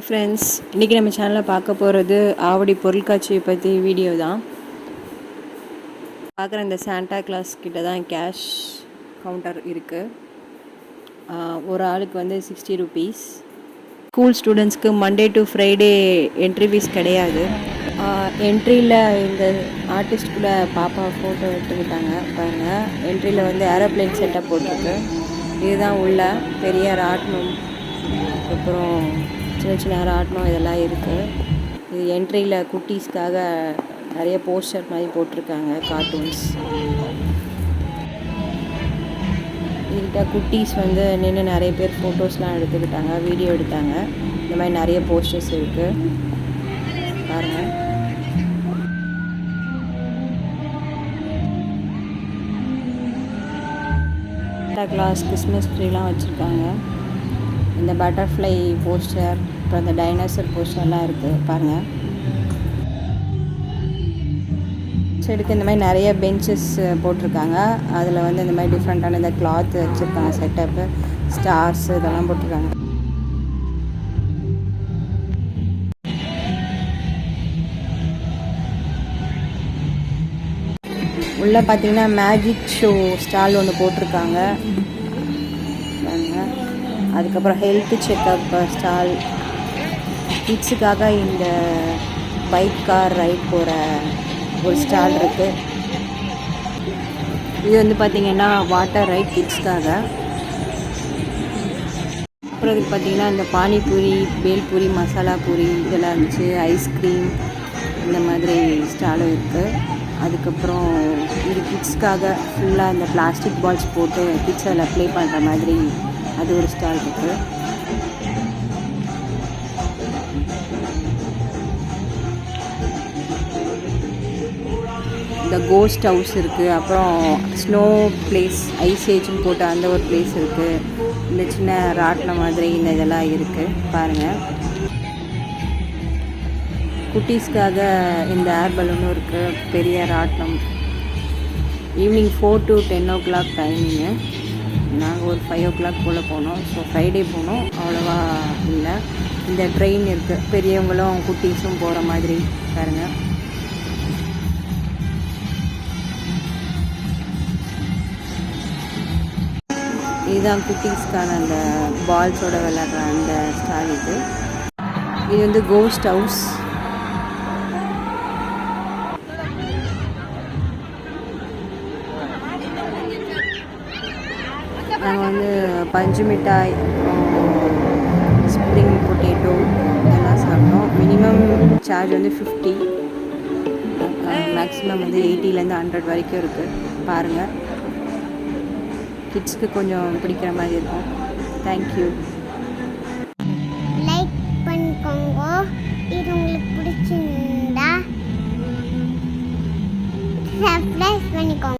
Friends, இன்றைக்கி நம்ம சேனலில் பார்க்க போகிறது ஆவடி பொருட்காட்சியை பற்றி வீடியோ தான். பார்க்குற இந்த சாண்டா கிளாஸ் கிட்ட தான் கேஷ் கவுண்டர் இருக்குது. ஒரு ஆளுக்கு வந்து 60 rupees. ஸ்கூல் ஸ்டூடெண்ட்ஸ்க்கு Monday to Friday entry fees கிடையாது. என்ட்ரியில் இந்த ஆர்டிஸ்ட்குள்ளே பாப்பா ஃபோட்டோ எடுத்துக்கிட்டாங்க பாருங்கள். என்ட்ரியில் வந்து ஏரோப்ளேன் செட்டப் போட்டிருக்கு. இதுதான் உள்ள பெரிய ராட்னம், அப்புறம் சின்ன சின்ன ராட்னம் இதெல்லாம் இருக்குது. இது என்ட்ரியில் குட்டீஸ்க்காக நிறைய போஸ்டர் மாதிரி போட்டிருக்காங்க, கார்ட்டூன்ஸ். இதுக்கிட்ட குட்டீஸ் வந்து நின்று நிறைய பேர் ஃபோட்டோஸ்லாம் எடுத்துக்கிட்டாங்க, வீடியோ எடுத்தாங்க. இந்த மாதிரி நிறைய போஸ்டர்ஸ் இருக்குது பாருங்கள். சாண்டா கிளாஸ் கிறிஸ்மஸ் ட்ரீலாம் வச்சுருக்காங்க. இந்த பட்டர்ஃப்ளை போஸ்டர், அப்புறம் இந்த டைனோசர் போஸ்டர்லாம் இருக்குது பாருங்கள். சைடுக்கு இந்த மாதிரி நிறைய பெஞ்சஸ் போட்டிருக்காங்க. அதில் வந்து இந்த மாதிரி டிஃப்ரெண்ட்டான இந்த கிளாத் வச்சுருக்காங்க, செட்டப்பு, ஸ்டார்ஸ் இதெல்லாம் போட்டிருக்காங்க. உள்ளே பார்த்தீங்கன்னா மேஜிக் ஷோ ஸ்டால் ஒன்று போட்டிருக்காங்க. அதுக்கப்புறம் ஹெல்த் செக்கப் ஸ்டால், கிட்ஸுக்காக இந்த பைக் கார் ரைட் போகிற ஒரு ஸ்டால் இருக்குது. இது வந்து பார்த்திங்கன்னா வாட்டர் ரைட் கிட்ஸ்க்காக. அப்புறம் இதுக்கு பார்த்திங்கன்னா இந்த பானிபூரி, பேல்பூரி, மசாலா பூரி இதெல்லாம் இருந்துச்சு. ஐஸ்கிரீம் இந்த மாதிரி ஸ்டாலும் இருக்குது. அதுக்கப்புறம் இது கிட்ஸ்க்காக ஃபுல்லாக இந்த பிளாஸ்டிக் பால்ஸ் போட்டு கிட்ஸ் அதில் ப்ளே பண்ணுற மாதிரி அது ஒரு ஸ்டால் இருக்குது. இந்த கோஸ்ட் ஹவுஸ் இருக்குது. அப்புறம் ஸ்னோ பிளேஸ், ஐஸ் ஏஜ்னு போட்டு அந்த ஒரு பிளேஸ் இருக்குது. இந்த சின்ன ராட்டினம் மாதிரி இந்த இதெல்லாம் இருக்குது பாருங்கள். குட்டீஸ்க்காக இந்த ஏர் பலூனும் இருக்குது, பெரிய ராட்டினம். Evening 4 to 10 o'clock timing. நாங்கள் ஒரு 5 o'clock போல் போனோம். ஸோ ஃப்ரைடே போனோம், அவ்வளோவா இல்லை. இந்த ட்ரெயின் இருக்குது, பெரியவங்களும் குட்டீஸும் போகிற மாதிரி பாருங்கள். இதுதான் குட்டீஸ்க்கான அந்த பால்ஸோட விளையாடுற அந்த ஸ்டால். இது வந்து கோஸ்ட் ஹவுஸ். நாங்கள் வந்து பஞ்சு மிட்டாய், ஸ்ப்ரிங் பொட்டேட்டோ இதெல்லாம் சாப்பிட்டோம். மினிமம் சார்ஜ் வந்து 50, மேக்ஸிமம் வந்து 80லேருந்து 100 வரைக்கும் இருக்குது பாருங்கள். கிட்ஸ்க்கு கொஞ்சம் பிடிக்கிற மாதிரி இருக்கும். தேங்க்யூ.